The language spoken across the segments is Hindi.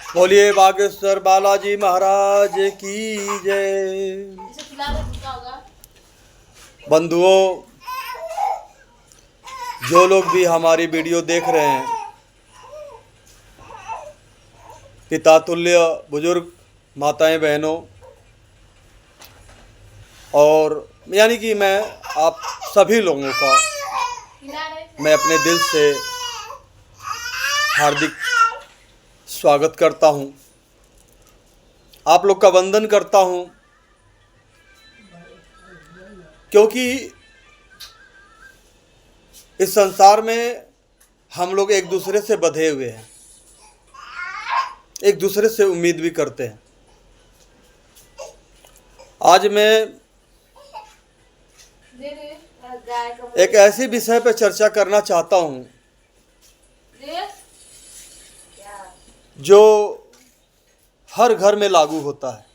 बोलिए बागेश्वर बालाजी महाराज की जय। बंधुओं, जो लोग भी हमारी वीडियो देख रहे हैं, पिता तुल्य बुजुर्ग माताएं बहनों, और यानी कि मैं आप सभी लोगों का मैं अपने दिल से हार्दिक स्वागत करता हूं। आप लोग का वंदन करता हूं, क्योंकि इस संसार में हम लोग एक दूसरे से बंधे हुए हैं, एक दूसरे से उम्मीद भी करते हैं। आज मैं एक ऐसी विषय पर चर्चा करना चाहता हूं जो हर घर में लागू होता है।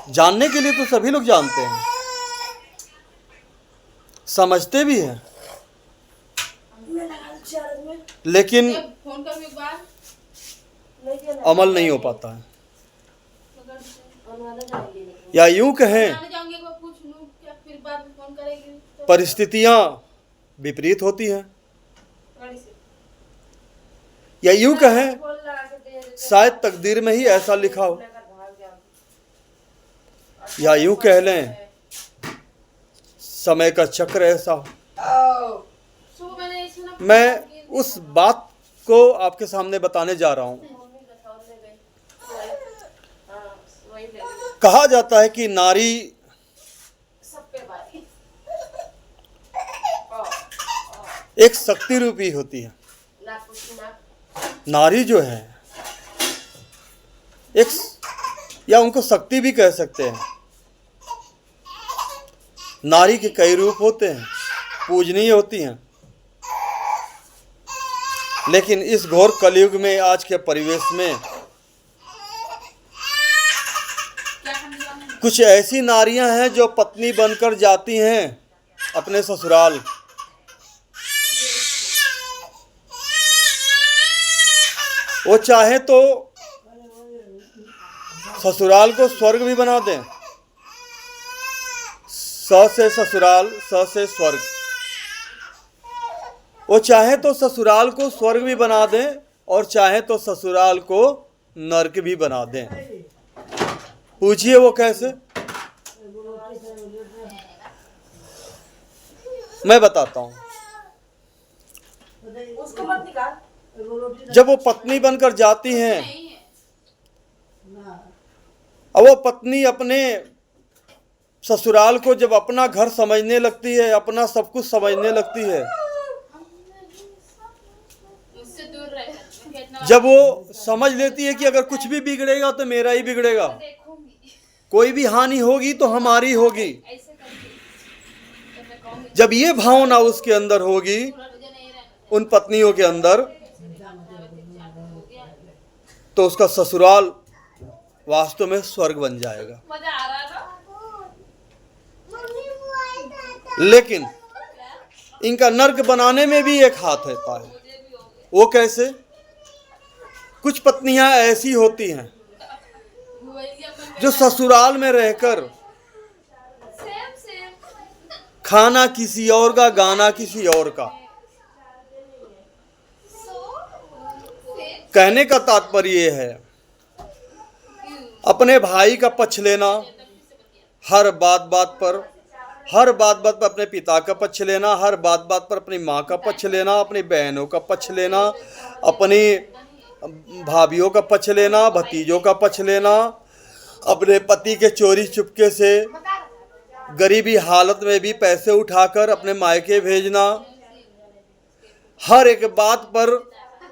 जानने के लिए तो सभी लोग जानते हैं, समझते भी हैं, लेकिन अमल नहीं हो पाता है। या यूं कहें, परिस्थितियां विपरीत होती हैं। या यूं कहें, शायद तकदीर में ही ऐसा लिखा हो। या यूं कह लें, समय का चक्र ऐसा हो। मैं उस बात को आपके सामने बताने जा रहा हूं। कहा जाता है कि नारी एक शक्ति रूपी होती है। नारी जो है एक, या उनको शक्ति भी कह सकते हैं। नारी के कई रूप होते हैं, पूजनीय होती हैं, लेकिन इस घोर कलयुग में, आज के परिवेश में, कुछ ऐसी नारियां हैं जो पत्नी बनकर जाती हैं अपने ससुराल। वो चाहे तो ससुराल को स्वर्ग भी बना दें। स से ससुराल, स से स्वर्ग। वो चाहे तो ससुराल को स्वर्ग भी बना दें और चाहे तो ससुराल को नरक भी बना दें। पूछिए वो कैसे? मैं बताता हूं। जब वो पत्नी बनकर जाती हैं, अब वो पत्नी अपने ससुराल को जब अपना घर समझने लगती है, अपना सब कुछ समझने लगती है, जब वो समझ लेती है कि अगर कुछ भी बिगड़ेगा तो मेरा ही बिगड़ेगा, कोई भी हानि होगी तो हमारी होगी, जब ये भावना उसके अंदर होगी, उन पत्नियों के अंदर, तो उसका ससुराल वास्तव में स्वर्ग बन जाएगा। लेकिन इनका नर्क बनाने में भी एक हाथ रहता है। वो कैसे? कुछ पत्नियां ऐसी होती हैं जो ससुराल में रहकर खाना किसी और का, गाना किसी और का। कहने का तात्पर्य है अपने भाई का पक्ष लेना, हर बात बात पर अपने पिता का पक्ष लेना, हर बात बात पर अपनी माँ का पक्ष लेना, अपनी बहनों का पक्ष लेना, अपनी भाभियों का पक्ष लेना, भतीजों का पक्ष लेना, अपने पति के चोरी चुपके से गरीबी हालत में भी पैसे उठाकर अपने मायके भेजना, हर एक बात पर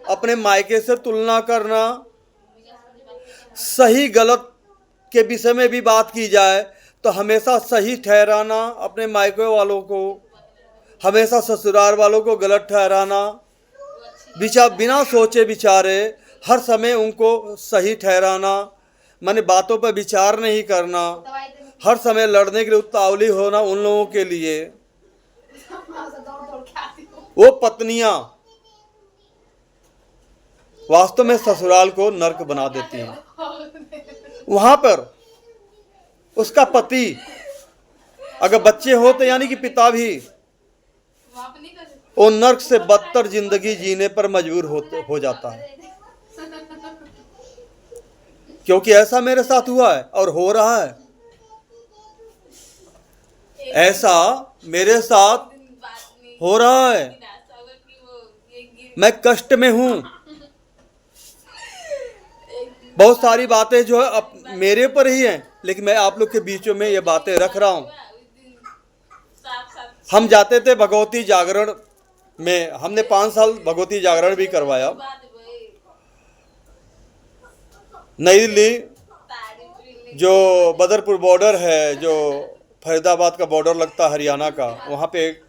अपने मायके से तुलना करना। सही गलत के विषय में भी बात की जाए तो हमेशा सही ठहराना अपने मायके वालों को, हमेशा ससुराल वालों को गलत ठहराना, बिना सोचे विचारे हर समय उनको सही ठहराना, माने बातों पर विचार नहीं करना, हर समय लड़ने के लिए उतावली होना उन लोगों के लिए। वो पत्नियां वास्तव में ससुराल को नर्क बना देती हैं। वहां पर उसका पति, अगर बच्चे हो तो यानी कि पिता भी, वो नर्क से बदतर जिंदगी जीने पर मजबूर हो जाता है। क्योंकि ऐसा मेरे साथ हुआ है और हो रहा है। ऐसा मेरे साथ हो रहा है। मैं कष्ट में हूं। बहुत सारी बातें जो है अब मेरे पर ही हैं, लेकिन मैं आप लोग के बीचों में ये बातें रख रहा हूं। हम जाते थे भगवती जागरण में, हमने 5 साल भगवती जागरण भी करवाया। नई दिल्ली जो बदरपुर बॉर्डर है, जो फरीदाबाद का बॉर्डर लगता है हरियाणा का, वहाँ पे एक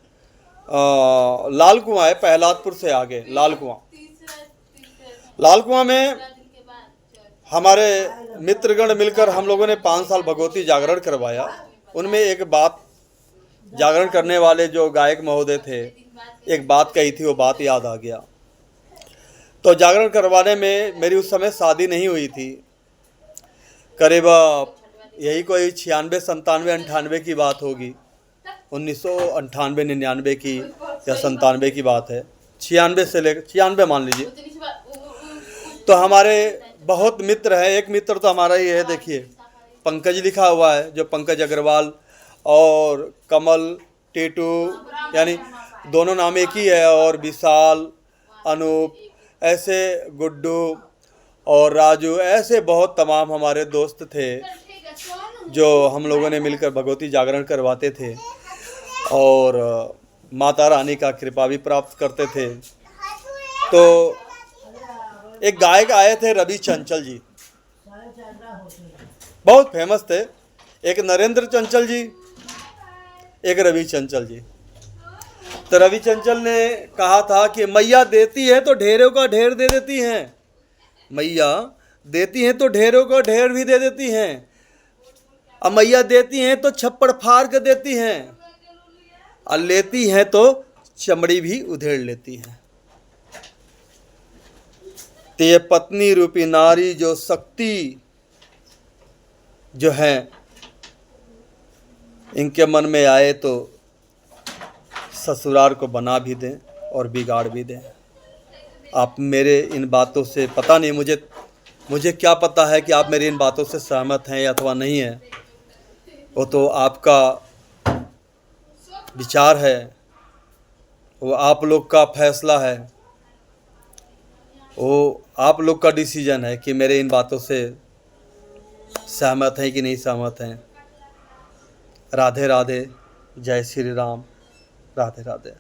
लाल कुआं है, पहलादपुर से आगे लाल कुआं। लाल कुआं में हमारे मित्रगण मिलकर हम लोगों ने 5 साल भगवती जागरण करवाया। उनमें एक बात, जागरण करने वाले जो गायक महोदय थे, एक बात कही थी, वो बात याद आ गया। तो जागरण करवाने में मेरी उस समय शादी नहीं हुई थी। करीब यही कोई 96, 97, 98 की बात होगी। 1998, 99 की या 97 की बात है। 96 से लेकर 96 मान लीजिए। तो हमारे बहुत मित्र हैं। एक मित्र तो हमारा ही है, देखिए पंकज लिखा हुआ है, जो पंकज अग्रवाल, और कमल टेटू, यानी दोनों नाम एक ही है, और विशाल, अनूप, ऐसे गुड्डू और राजू, ऐसे बहुत तमाम हमारे दोस्त थे जो हम लोगों ने मिलकर भगवती जागरण करवाते थे और माता रानी का कृपा भी प्राप्त करते थे। तो एक गायक आए थे, रवि चंचल जी, बहुत फेमस थे। एक नरेंद्र चंचल जी, एक रवि चंचल जी। तो रवि चंचल ने कहा था कि मैया देती है तो ढेरों का ढेर दे देती हैं, मैया देती हैं तो ढेरों का ढेर भी दे देती हैं, अब मैया देती हैं तो छप्पड़ फाड़ के देती हैं, और लेती हैं तो चमड़ी भी उधेड़ लेती हैं। तो ये पत्नी रूपी नारी जो शक्ति जो है, इनके मन में आए तो ससुराल को बना भी दें और बिगाड़ भी दें। आप मेरे इन बातों से, पता नहीं मुझे क्या पता है कि आप मेरी इन बातों से सहमत हैं अथवा नहीं हैं, वो तो आपका विचार है, वो आप लोग का फैसला है, वो आप लोग का डिसीजन है कि मेरे इन बातों से सहमत हैं कि नहीं सहमत हैं। राधे राधे, जय श्री राम, राधे राधे।